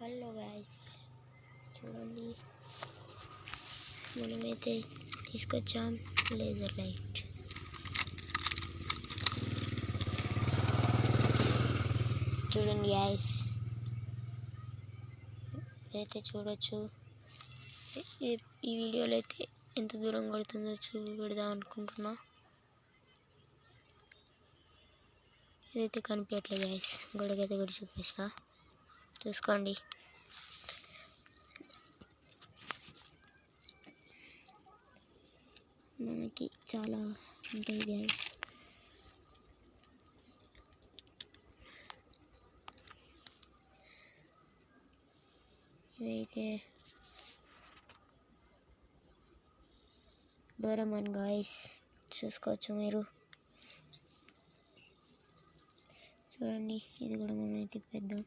Hello guys, చూడండి మనమైతే తీసుకొచ్చాం లేజర్ లైట్. చూడండి గైస్, అయితే చూడొచ్చు. ఈ వీడియోలో అయితే ఎంత దూరం కొడుతుందో చూపెడదాం అనుకుంటున్నా. ఇదైతే కనిపించట్లేదు గైస్, గొడగైతే కూడా చూపిస్తా, చూసుకోండి. మనకి చాలా ఉంటాయి గైస్. ఇదైతే డోరేమాన్ గైస్, చూసుకోవచ్చు మీరు. చూడండి, ఇది కూడా మనం తిప్పేద్దాం.